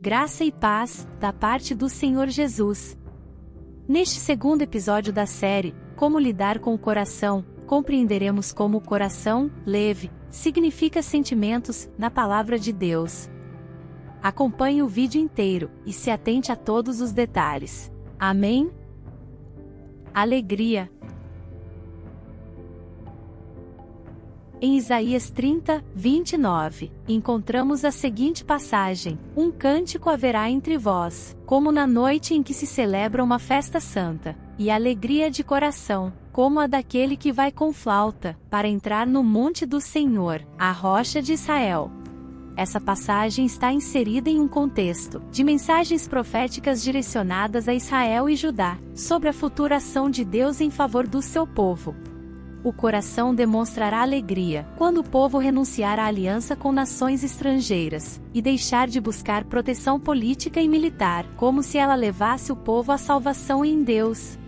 Graça e paz, da parte do Senhor Jesus. Neste segundo episódio da série, Como lidar com o coração, compreenderemos como o coração, leve, significa sentimentos, na palavra de Deus. Acompanhe o vídeo inteiro, e se atente a todos os detalhes. Amém? Alegria. Em Isaías 30, 29, encontramos a seguinte passagem: Um cântico haverá entre vós, como na noite em que se celebra uma festa santa, e alegria de coração, como a daquele que vai com flauta, para entrar no monte do Senhor, a rocha de Israel. Essa passagem está inserida em um contexto de mensagens proféticas direcionadas a Israel e Judá, sobre a futura ação de Deus em favor do seu povo. O coração demonstrará alegria quando o povo renunciar à aliança com nações estrangeiras, e deixar de buscar proteção política e militar, como se ela levasse o povo à salvação em Deus.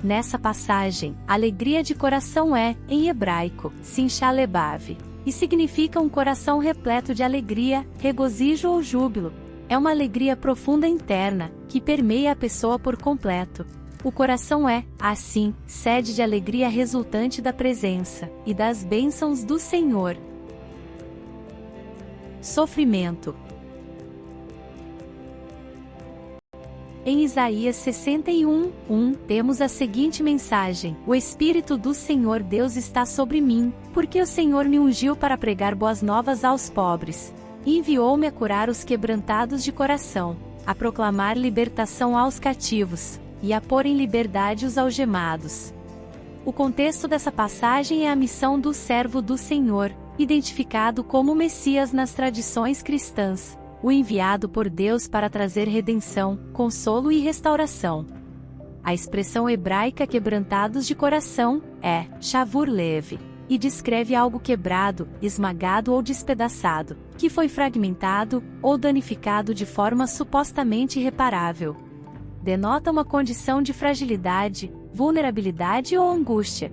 Nessa passagem, alegria de coração é, em hebraico, simcha lebav, e significa um coração repleto de alegria, regozijo ou júbilo. É uma alegria profunda interna, que permeia a pessoa por completo. O coração é, assim, sede de alegria resultante da presença e das bênçãos do Senhor. Sofrimento. Em Isaías 61, 1, temos a seguinte mensagem: O Espírito do Senhor Deus está sobre mim, porque o Senhor me ungiu para pregar boas novas aos pobres. Enviou-me a curar os quebrantados de coração, a proclamar libertação aos cativos, e a pôr em liberdade os algemados. O contexto dessa passagem é a missão do servo do Senhor, identificado como Messias nas tradições cristãs, o enviado por Deus para trazer redenção, consolo e restauração. A expressão hebraica quebrantados de coração é shavur lev, e descreve algo quebrado, esmagado ou despedaçado, que foi fragmentado ou danificado de forma supostamente irreparável. Denota uma condição de fragilidade, vulnerabilidade ou angústia.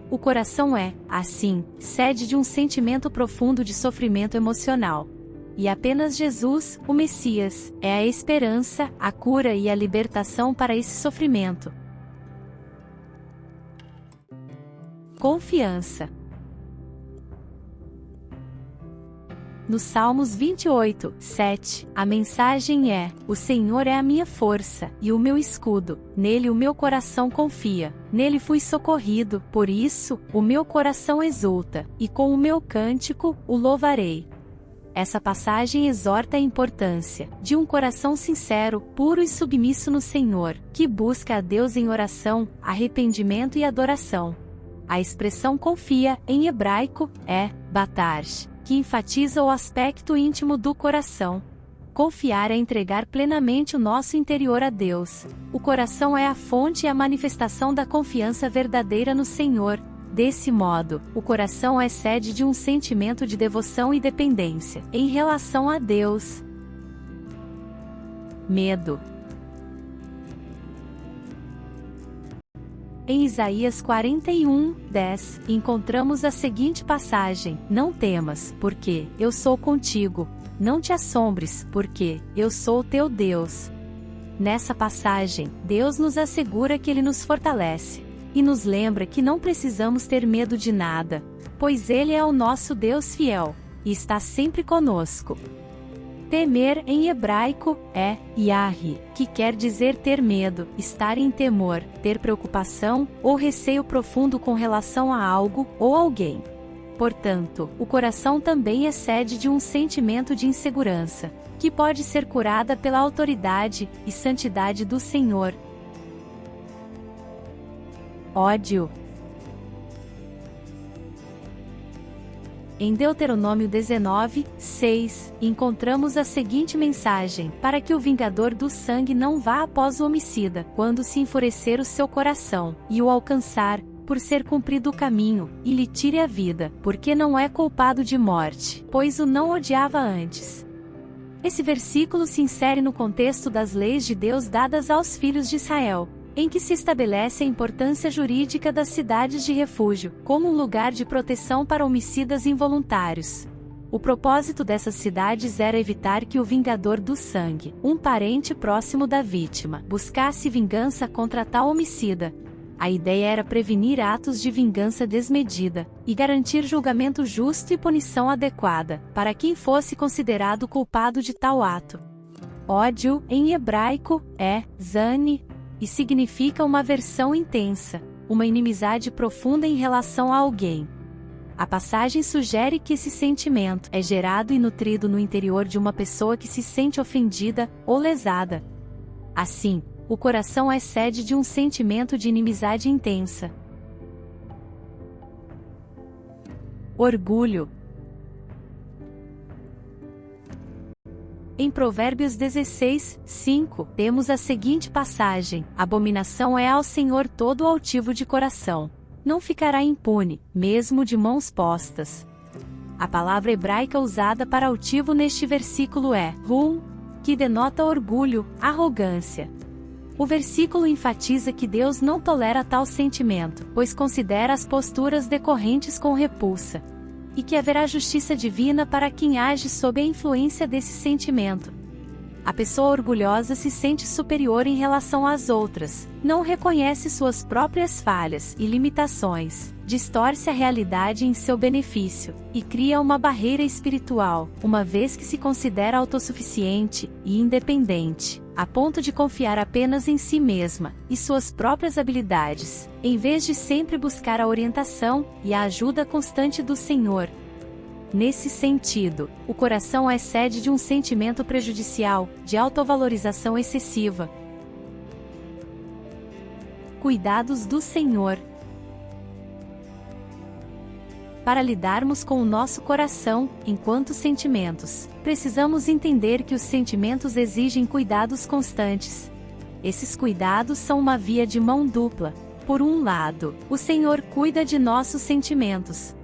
O coração é, assim, sede de um sentimento profundo de sofrimento emocional. E apenas Jesus, o Messias, é a esperança, a cura e a libertação para esse sofrimento. Confiança. No Salmos 28, 7, a mensagem é: O Senhor é a minha força e o meu escudo, nele o meu coração confia, nele fui socorrido, por isso, o meu coração exulta, e com o meu cântico, o louvarei. Essa passagem exorta a importância de um coração sincero, puro e submisso no Senhor, que busca a Deus em oração, arrependimento e adoração. A expressão confia, em hebraico, é batarj, que enfatiza o aspecto íntimo do coração. Confiar é entregar plenamente o nosso interior a Deus. O coração é a fonte e a manifestação da confiança verdadeira no Senhor. Desse modo, o coração é sede de um sentimento de devoção e dependência em relação a Deus. Medo. Em Isaías 41, 10, encontramos a seguinte passagem: Não temas, porque eu sou contigo. Não te assombres, porque eu sou o teu Deus. Nessa passagem, Deus nos assegura que Ele nos fortalece, e nos lembra que não precisamos ter medo de nada, pois Ele é o nosso Deus fiel, e está sempre conosco. Temer em hebraico é yahi, que quer dizer ter medo, estar em temor, ter preocupação ou receio profundo com relação a algo ou alguém. Portanto, o coração também é sede de um sentimento de insegurança, que pode ser curada pela autoridade e santidade do Senhor. Ódio. Em Deuteronômio 19, 6, encontramos a seguinte mensagem: Para que o vingador do sangue não vá após o homicida, quando se enfurecer o seu coração, e o alcançar, por ser cumprido o caminho, e lhe tire a vida, porque não é culpado de morte, pois o não odiava antes. Esse versículo se insere no contexto das leis de Deus dadas aos filhos de Israel, em que se estabelece a importância jurídica das cidades de refúgio, como um lugar de proteção para homicidas involuntários. O propósito dessas cidades era evitar que o vingador do sangue, um parente próximo da vítima, buscasse vingança contra tal homicida. A ideia era prevenir atos de vingança desmedida, e garantir julgamento justo e punição adequada, para quem fosse considerado culpado de tal ato. Ódio, em hebraico, é zani, e significa uma aversão intensa, uma inimizade profunda em relação a alguém. A passagem sugere que esse sentimento é gerado e nutrido no interior de uma pessoa que se sente ofendida ou lesada. Assim, o coração é sede de um sentimento de inimizade intensa. Orgulho. Em Provérbios 16, 5, temos a seguinte passagem: abominação é ao Senhor todo o altivo de coração. Não ficará impune, mesmo de mãos postas. A palavra hebraica usada para altivo neste versículo é rum, que denota orgulho, arrogância. O versículo enfatiza que Deus não tolera tal sentimento, pois considera as posturas decorrentes com repulsa, e que haverá justiça divina para quem age sob a influência desse sentimento. A pessoa orgulhosa se sente superior em relação às outras, não reconhece suas próprias falhas e limitações, distorce a realidade em seu benefício, e cria uma barreira espiritual, uma vez que se considera autossuficiente e independente, a ponto de confiar apenas em si mesma e suas próprias habilidades, em vez de sempre buscar a orientação e a ajuda constante do Senhor. Nesse sentido, o coração é sede de um sentimento prejudicial, de autovalorização excessiva. Cuidados do Senhor. Para lidarmos com o nosso coração, enquanto sentimentos, precisamos entender que os sentimentos exigem cuidados constantes. Esses cuidados são uma via de mão dupla. Por um lado, o Senhor cuida de nossos sentimentos.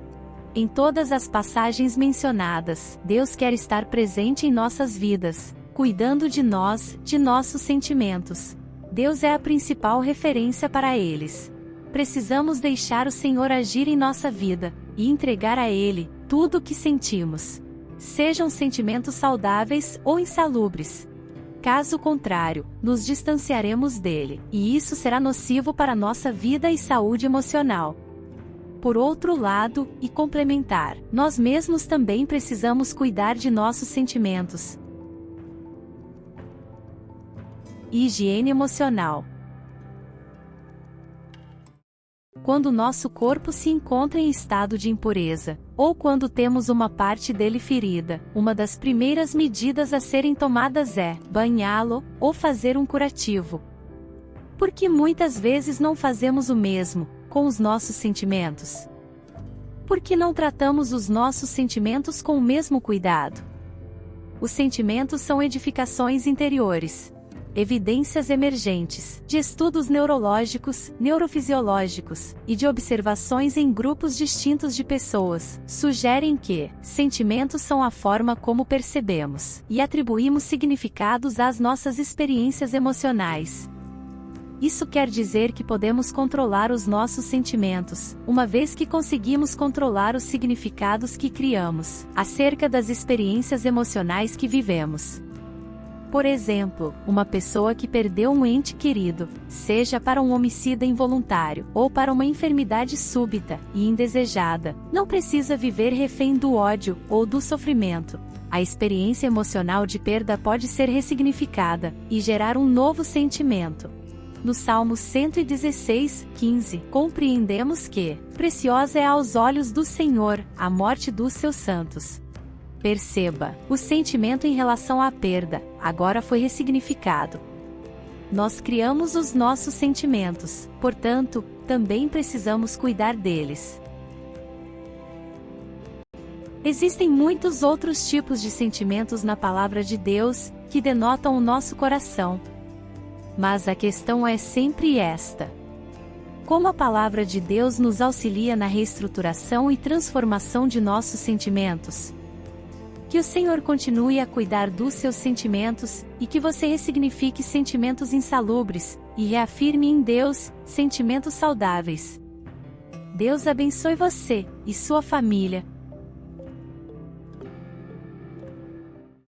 Em todas as passagens mencionadas, Deus quer estar presente em nossas vidas, cuidando de nós, de nossos sentimentos. Deus é a principal referência para eles. Precisamos deixar o Senhor agir em nossa vida, e entregar a Ele tudo o que sentimos. Sejam sentimentos saudáveis ou insalubres. Caso contrário, nos distanciaremos dele, e isso será nocivo para nossa vida e saúde emocional. Por outro lado, e complementar, nós mesmos também precisamos cuidar de nossos sentimentos. Higiene emocional. Quando nosso corpo se encontra em estado de impureza, ou quando temos uma parte dele ferida, uma das primeiras medidas a serem tomadas é banhá-lo, ou fazer um curativo. Porque muitas vezes não fazemos o mesmo com os nossos sentimentos? Por que não tratamos os nossos sentimentos com o mesmo cuidado? Os sentimentos são edificações interiores. Evidências emergentes, de estudos neurológicos, neurofisiológicos, e de observações em grupos distintos de pessoas, sugerem que sentimentos são a forma como percebemos e atribuímos significados às nossas experiências emocionais. Isso quer dizer que podemos controlar os nossos sentimentos, uma vez que conseguimos controlar os significados que criamos acerca das experiências emocionais que vivemos. Por exemplo, uma pessoa que perdeu um ente querido, seja para um homicídio involuntário ou para uma enfermidade súbita e indesejada, não precisa viver refém do ódio ou do sofrimento. A experiência emocional de perda pode ser ressignificada e gerar um novo sentimento. No Salmo 116, 15, compreendemos que preciosa é aos olhos do Senhor a morte dos seus santos. Perceba, o sentimento em relação à perda agora foi ressignificado. Nós criamos os nossos sentimentos, portanto, também precisamos cuidar deles. Existem muitos outros tipos de sentimentos na palavra de Deus, que denotam o nosso coração. Mas a questão é sempre esta: como a palavra de Deus nos auxilia na reestruturação e transformação de nossos sentimentos? Que o Senhor continue a cuidar dos seus sentimentos, e que você ressignifique sentimentos insalubres, e reafirme em Deus sentimentos saudáveis. Deus abençoe você e sua família.